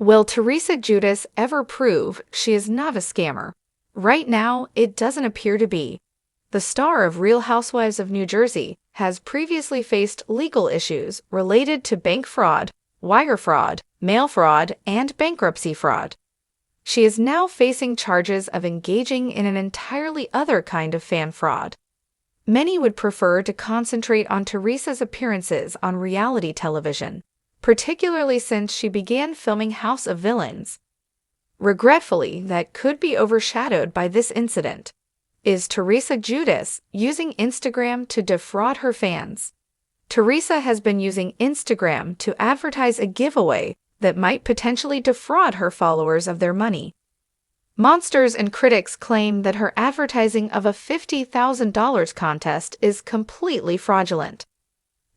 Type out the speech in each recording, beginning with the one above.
Will Teresa Giudice ever prove she is not a scammer? Right now, it doesn't appear to be. The star of Real Housewives of New Jersey has previously faced legal issues related to bank fraud, wire fraud, mail fraud, and bankruptcy fraud. She is now facing charges of engaging in an entirely other kind of fan fraud. Many would prefer to concentrate on Teresa's appearances on reality television, particularly since she began filming House of Villains. Regretfully, that could be overshadowed by this incident. Is Teresa Giudice using Instagram to defraud her fans? Teresa has been using Instagram to advertise a giveaway that might potentially defraud her followers of their money. Monsters and critics claim that her advertising of a $50,000 contest is completely fraudulent.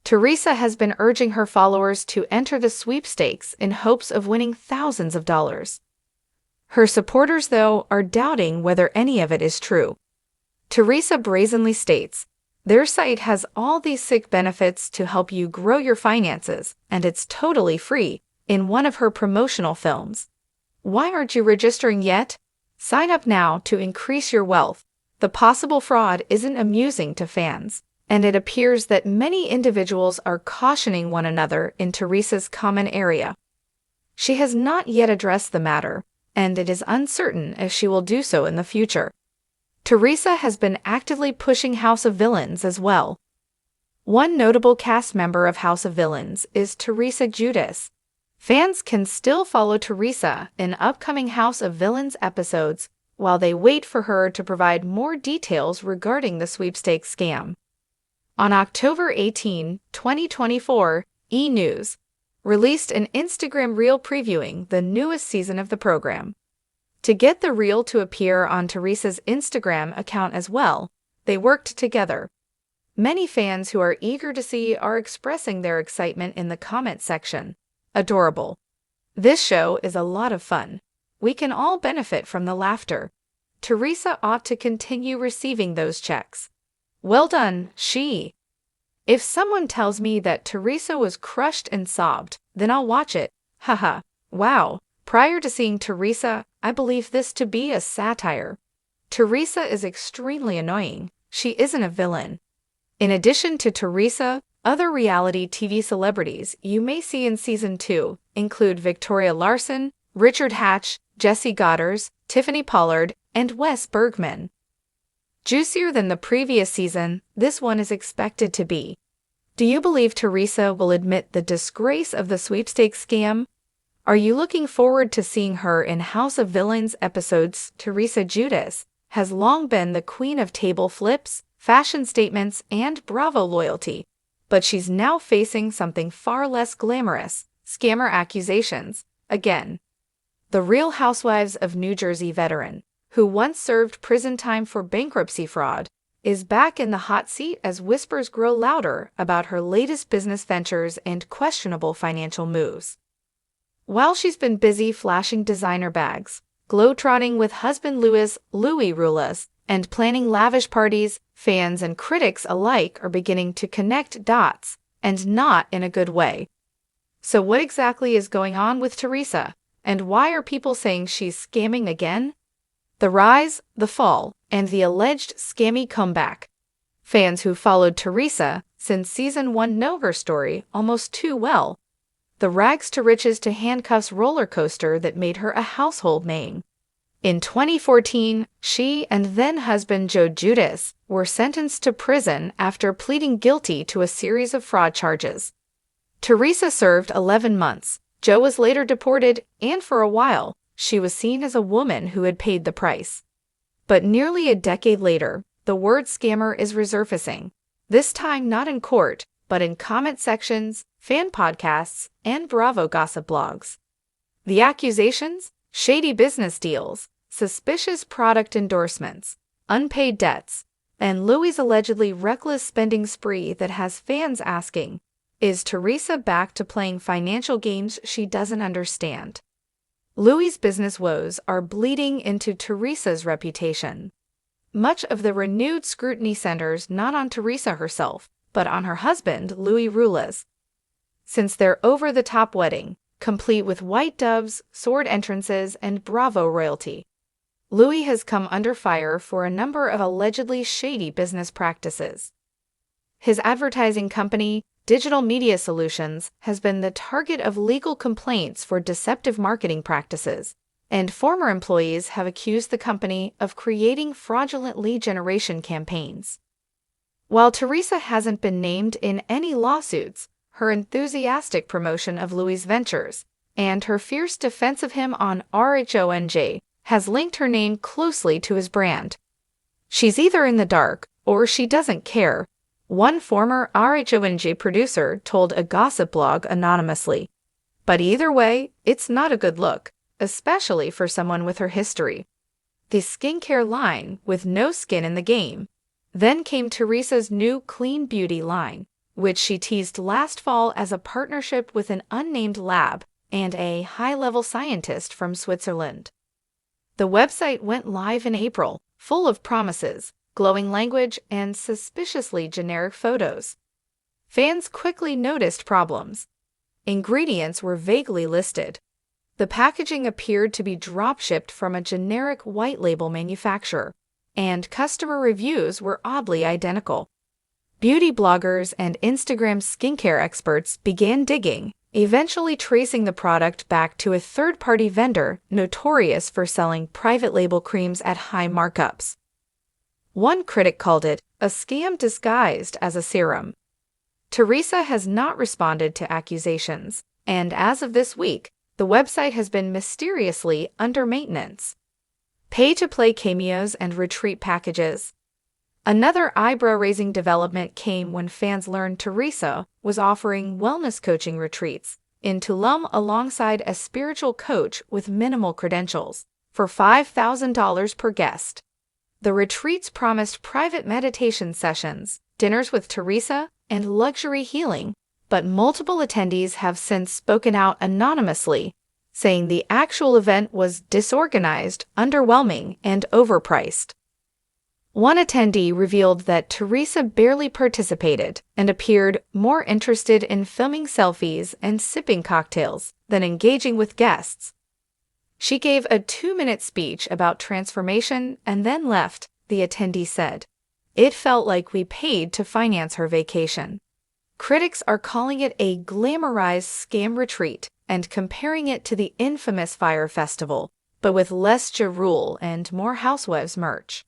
Teresa has been urging her followers to enter the sweepstakes in hopes of winning thousands of dollars. Her supporters, though, are doubting whether any of it is true. Teresa brazenly states, "Their site has all these sick benefits to help you grow your finances, and it's totally free," in one of her promotional films. Why aren't you registering yet? Sign up now to increase your wealth. The possible fraud isn't amusing to fans, and it appears that many individuals are cautioning one another in Teresa's comment area. She has not yet addressed the matter, and it is uncertain if she will do so in the future. Teresa has been actively pushing House of Villains as well. One notable cast member of House of Villains is Teresa Giudice. Fans can still follow Teresa in upcoming House of Villains episodes while they wait for her to provide more details regarding the sweepstakes scam. On October 18, 2024, E! News released an Instagram reel previewing the newest season of the program. To get the reel to appear on Teresa's Instagram account as well, they worked together. Many fans who are eager to see are expressing their excitement in the comment section. Adorable. This show is a lot of fun. We can all benefit from the laughter. Teresa ought to continue receiving those checks. Well done, she. If someone tells me that Teresa was crushed and sobbed, then I'll watch it. Haha. Wow. Prior to seeing Teresa, I believe this to be a satire. Teresa is extremely annoying. She isn't a villain. In addition to Teresa, other reality TV celebrities you may see in Season 2 include Victoria Larson, Richard Hatch, Jesse Goddard, Tiffany Pollard, and Wes Bergman. Juicier than the previous season, this one is expected to be. Do you believe Teresa will admit the disgrace of the sweepstakes scam? Are you looking forward to seeing her in House of Villains episodes? Teresa Giudice has long been the queen of table flips, fashion statements, and Bravo loyalty. But she's now facing something far less glamorous, scammer accusations, again. The Real Housewives of New Jersey veteran, who once served prison time for bankruptcy fraud, is back in the hot seat as whispers grow louder about her latest business ventures and questionable financial moves. While she's been busy flashing designer bags, globetrotting with husband Louis Rulas, and planning lavish parties, fans and critics alike are beginning to connect dots, and not in a good way. So what exactly is going on with Teresa, and why are people saying she's scamming again? The rise, the fall, and the alleged scammy comeback. Fans who followed Teresa since Season 1 know her story almost too well. The rags to riches to handcuffs roller coaster that made her a household name. In 2014, she and then-husband Joe Giudice were sentenced to prison after pleading guilty to a series of fraud charges. Teresa served 11 months, Joe was later deported, and for a while, she was seen as a woman who had paid the price. But nearly a decade later, the word scammer is resurfacing, this time not in court, but in comment sections, fan podcasts, and Bravo gossip blogs. The accusations? Shady business deals, suspicious product endorsements, unpaid debts, and Louis' allegedly reckless spending spree that has fans asking, is Teresa back to playing financial games she doesn't understand? Louis' business woes are bleeding into Teresa's reputation. Much of the renewed scrutiny centers not on Teresa herself, but on her husband, Louis Rulas. Since their over-the-top wedding, complete with white doves, sword entrances, and Bravo royalty. Louis has come under fire for a number of allegedly shady business practices. His advertising company, Digital Media Solutions, has been the target of legal complaints for deceptive marketing practices, and former employees have accused the company of creating fraudulent lead generation campaigns. While Teresa hasn't been named in any lawsuits, her enthusiastic promotion of Louis' ventures and her fierce defense of him on RHONJ has linked her name closely to his brand. She's either in the dark or she doesn't care, one former RHONJ producer told a gossip blog anonymously. But either way, it's not a good look, especially for someone with her history. The skincare line with no skin in the game. Then came Teresa's new clean beauty line, which she teased last fall as a partnership with an unnamed lab and a high-level scientist from Switzerland. The website went live in April, full of promises, glowing language, and suspiciously generic photos. Fans quickly noticed problems. Ingredients were vaguely listed. The packaging appeared to be drop-shipped from a generic white label manufacturer, and customer reviews were oddly identical. Beauty bloggers and Instagram skincare experts began digging, eventually tracing the product back to a third-party vendor notorious for selling private label creams at high markups. One critic called it a scam disguised as a serum. Teresa has not responded to accusations, and as of this week, the website has been mysteriously under maintenance. Pay-to-play cameos and retreat packages. Another eyebrow-raising development came when fans learned Teresa was offering wellness coaching retreats in Tulum alongside a spiritual coach with minimal credentials for $5,000 per guest. The retreats promised private meditation sessions, dinners with Teresa, and luxury healing, but multiple attendees have since spoken out anonymously, saying the actual event was disorganized, underwhelming, and overpriced. One attendee revealed that Teresa barely participated and appeared more interested in filming selfies and sipping cocktails than engaging with guests. She gave a 2-minute speech about transformation and then left, the attendee said. It felt like we paid to finance her vacation. Critics are calling it a glamorized scam retreat and comparing it to the infamous Fire Festival, but with less Ja Rule and more Housewives merch.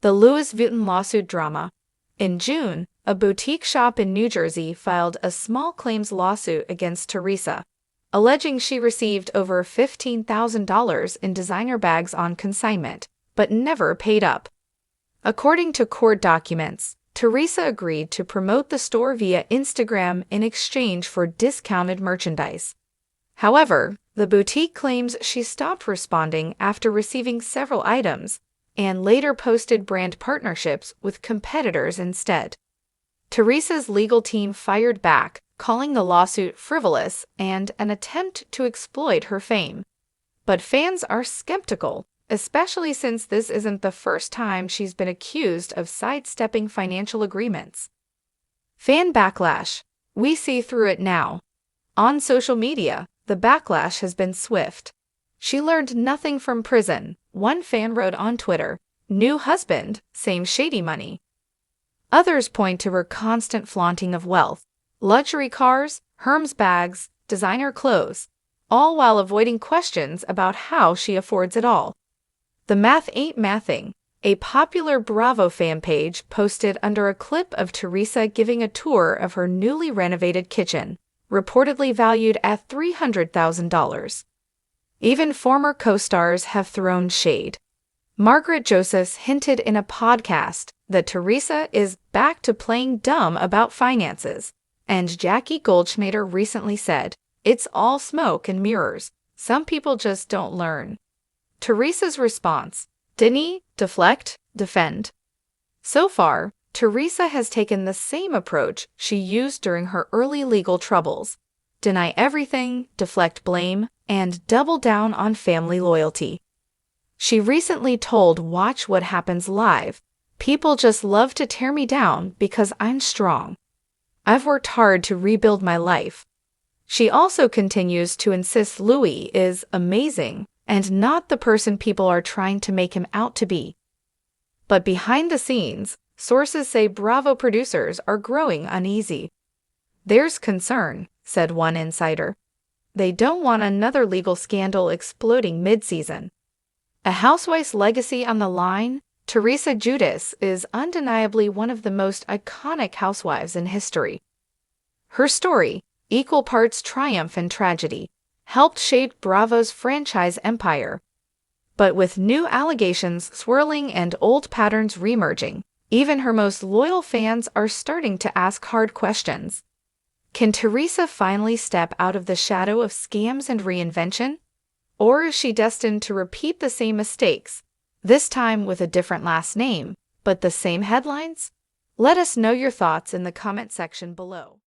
The Louis Vuitton lawsuit drama. In June, a boutique shop in New Jersey filed a small claims lawsuit against Teresa, alleging she received over $15,000 in designer bags on consignment, but never paid up. According to court documents, Teresa agreed to promote the store via Instagram in exchange for discounted merchandise. However, the boutique claims she stopped responding after receiving several items and later posted brand partnerships with competitors instead. Teresa's legal team fired back, calling the lawsuit frivolous and an attempt to exploit her fame. But fans are skeptical, especially since this isn't the first time she's been accused of sidestepping financial agreements. Fan backlash. We see through it now. On social media, the backlash has been swift. She learned nothing from prison, one fan wrote on Twitter. New husband, same shady money. Others point to her constant flaunting of wealth, luxury cars, Hermes bags, designer clothes, all while avoiding questions about how she affords it all. The Math Ain't Mathing, a popular Bravo fan page, posted under a clip of Teresa giving a tour of her newly renovated kitchen, reportedly valued at $300,000. Even former co-stars have thrown shade. Margaret Josephs hinted in a podcast that Teresa is back to playing dumb about finances, and Jackie Goldschmader recently said, "It's all smoke and mirrors. Some people just don't learn." Teresa's response: deny, deflect, defend. So far, Teresa has taken the same approach she used during her early legal troubles: deny everything, deflect blame, and double down on family loyalty. She recently told Watch What Happens Live, "People just love to tear me down because I'm strong. I've worked hard to rebuild my life." She also continues to insist Louis is amazing and not the person people are trying to make him out to be. But behind the scenes, sources say Bravo producers are growing uneasy. "There's concern," said one insider. "They don't want another legal scandal exploding mid-season." A housewife's legacy on the line, Teresa Giudice is undeniably one of the most iconic housewives in history. Her story, equal parts triumph and tragedy, helped shape Bravo's franchise empire. But with new allegations swirling and old patterns reemerging, even her most loyal fans are starting to ask hard questions. Can Teresa finally step out of the shadow of scams and reinvention? Or is she destined to repeat the same mistakes, this time with a different last name, but the same headlines? Let us know your thoughts in the comment section below.